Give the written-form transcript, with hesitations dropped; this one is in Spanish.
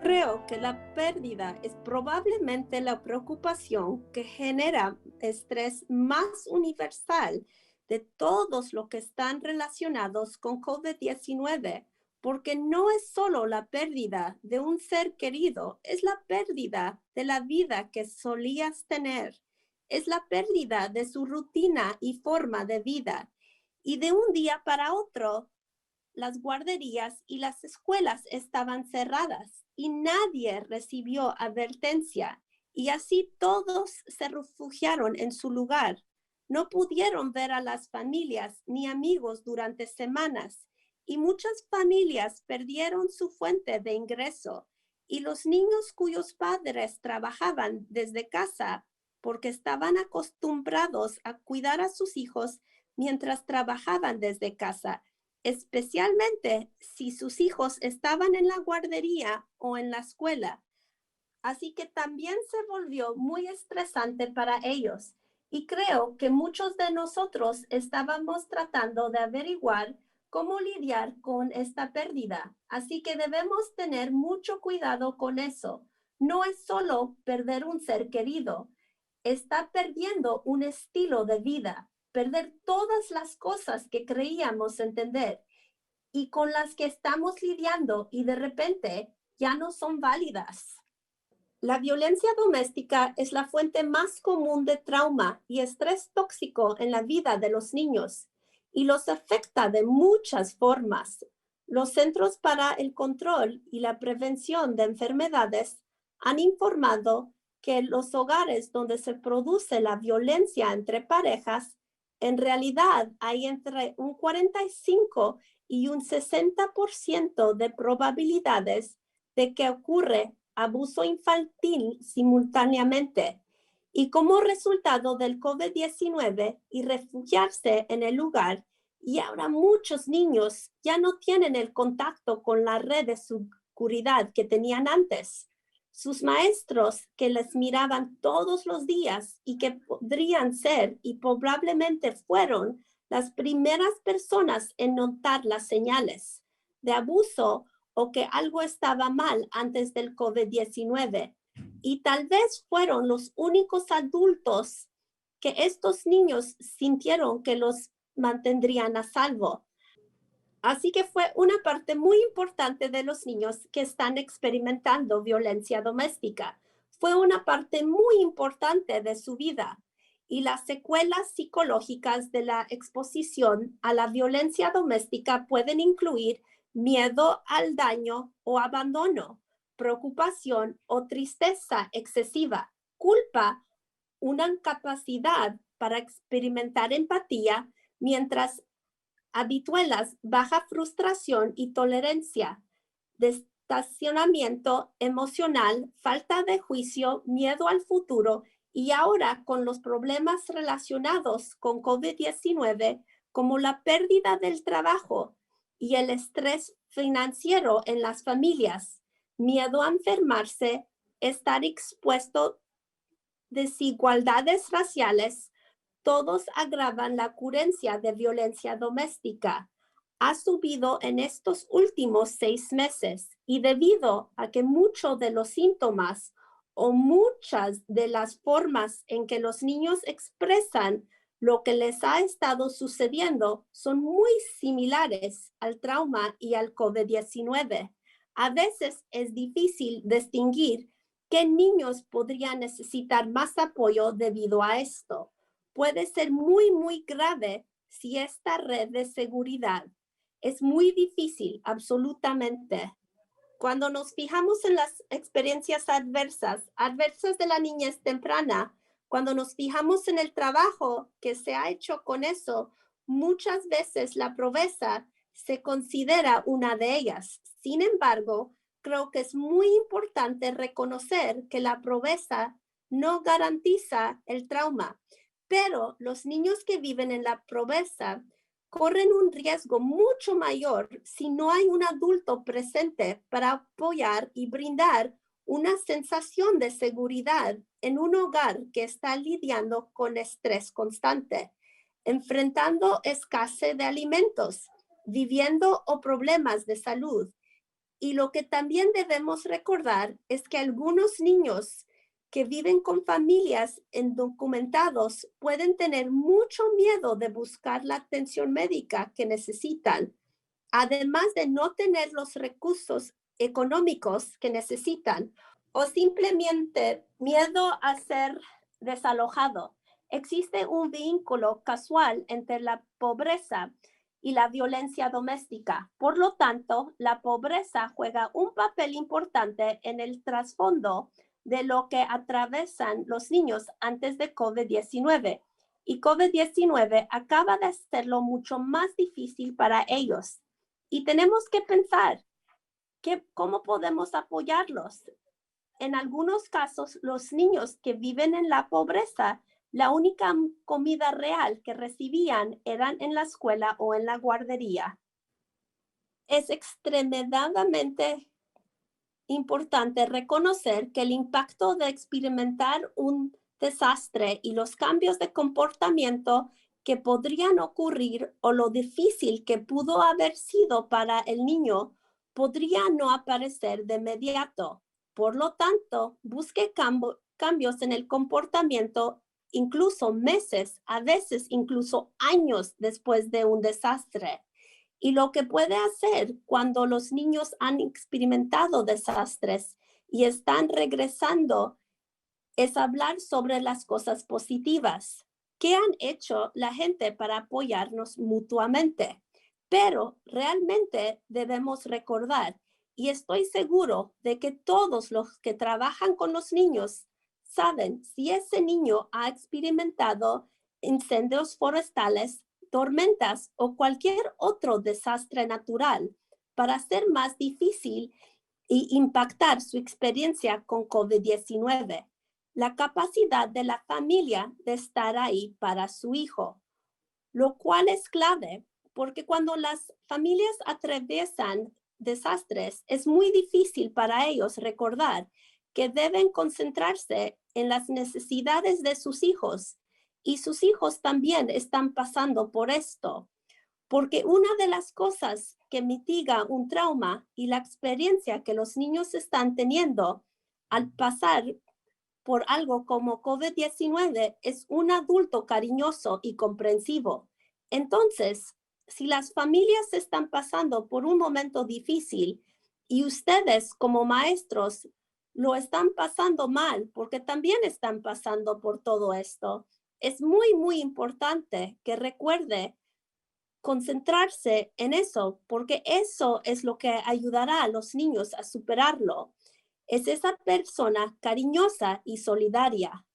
Creo que la pérdida es probablemente la preocupación que genera estrés más universal de todos los que están relacionados con COVID-19, porque no es solo la pérdida de un ser querido, es la pérdida de la vida que solías tener, es la pérdida de su rutina y forma de vida. Y de un día para otro, las guarderías y las escuelas estaban cerradas y nadie recibió advertencia, y así todos se refugiaron en su lugar. No pudieron ver a las familias ni amigos durante semanas, y muchas familias perdieron su fuente de ingreso, y los niños cuyos padres trabajaban desde casa porque estaban acostumbrados a cuidar a sus hijos mientras trabajaban desde casa, especialmente si sus hijos estaban en la guardería o en la escuela. Así que también se volvió muy estresante para ellos. Y creo que muchos de nosotros estábamos tratando de averiguar cómo lidiar con esta pérdida. Así que debemos tener mucho cuidado con eso. No es solo perder un ser querido, está perdiendo un estilo de vida, perder todas las cosas que creíamos entender y con las que estamos lidiando y de repente ya no son válidas. La violencia doméstica es la fuente más común de trauma y estrés tóxico en la vida de los niños y los afecta de muchas formas. Los Centros para el Control y la Prevención de Enfermedades han informado que los hogares donde se produce la violencia entre parejas, en realidad hay entre un 45 y un 60% de probabilidades de que ocurre abuso infantil simultáneamente. Y como resultado del COVID-19 y refugiarse en el lugar, y ahora muchos niños ya no tienen el contacto con la red de seguridad que tenían antes. Sus maestros que les miraban todos los días y que podrían ser y probablemente fueron las primeras personas en notar las señales de abuso o que algo estaba mal antes del COVID-19. Y tal vez fueron los únicos adultos que estos niños sintieron que los mantendrían a salvo. Así que fue una parte muy importante de los niños que están experimentando violencia doméstica. Fue una parte muy importante de su vida. Y las secuelas psicológicas de la exposición a la violencia doméstica pueden incluir miedo al daño o abandono, preocupación o tristeza excesiva, culpa, una incapacidad para experimentar empatía, mientras habituelas, baja frustración y tolerancia, estacionamiento emocional, falta de juicio, miedo al futuro y ahora con los problemas relacionados con COVID-19 como la pérdida del trabajo y el estrés financiero en las familias, miedo a enfermarse, estar expuesto a desigualdades raciales, todos agravan la ocurrencia de violencia doméstica. Ha subido en estos últimos 6 meses y debido a que muchos de los síntomas o muchas de las formas en que los niños expresan lo que les ha estado sucediendo son muy similares al trauma y al COVID-19. A veces es difícil distinguir qué niños podrían necesitar más apoyo debido a esto. Puede ser muy, muy grave si esta red de seguridad es muy difícil, absolutamente. Cuando nos fijamos en las experiencias adversas de la niñez temprana, cuando nos fijamos en el trabajo que se ha hecho con eso, muchas veces la pobreza se considera una de ellas. Sin embargo, creo que es muy importante reconocer que la pobreza no garantiza el trauma, pero los niños que viven en la pobreza corren un riesgo mucho mayor si no hay un adulto presente para apoyar y brindar una sensación de seguridad en un hogar que está lidiando con estrés constante, enfrentando escasez de alimentos, viviendo o problemas de salud Y lo que también debemos recordar es que algunos niños que viven con familias indocumentados pueden tener mucho miedo de buscar la atención médica que necesitan, además de no tener los recursos económicos que necesitan o simplemente miedo a ser desalojado. Existe un vínculo casual entre la pobreza y la violencia doméstica. Por lo tanto, la pobreza juega un papel importante en el trasfondo de lo que atravesan los niños antes de COVID-19. Y COVID-19 acaba de hacerlo mucho más difícil para ellos. Y tenemos que pensar cómo podemos apoyarlos. En algunos casos, los niños que viven en la pobreza, la única comida real que recibían eran en la escuela o en la guardería. Es extremadamente importante reconocer que el impacto de experimentar un desastre y los cambios de comportamiento que podrían ocurrir o lo difícil que pudo haber sido para el niño podría no aparecer de inmediato. Por lo tanto, busque cambios en el comportamiento incluso meses, a veces incluso años después de un desastre. Y lo que puede hacer cuando los niños han experimentado desastres y están regresando es hablar sobre las cosas positivas. ¿Qué han hecho la gente para apoyarnos mutuamente? Pero realmente debemos recordar, y estoy seguro de que todos los que trabajan con los niños saben si ese niño ha experimentado incendios forestales, tormentas o cualquier otro desastre natural para hacer más difícil y impactar su experiencia con COVID-19. La capacidad de la familia de estar ahí para su hijo, lo cual es clave porque cuando las familias atraviesan desastres, es muy difícil para ellos recordar que deben concentrarse en las necesidades de sus hijos y sus hijos también están pasando por esto. Porque una de las cosas que mitiga un trauma y la experiencia que los niños están teniendo al pasar por algo como COVID-19 es un adulto cariñoso y comprensivo. Entonces, si las familias están pasando por un momento difícil y ustedes como maestros lo están pasando mal porque también están pasando por todo esto, es muy, muy importante que recuerde concentrarse en eso, porque eso es lo que ayudará a los niños a superarlo. Es esa persona cariñosa y solidaria.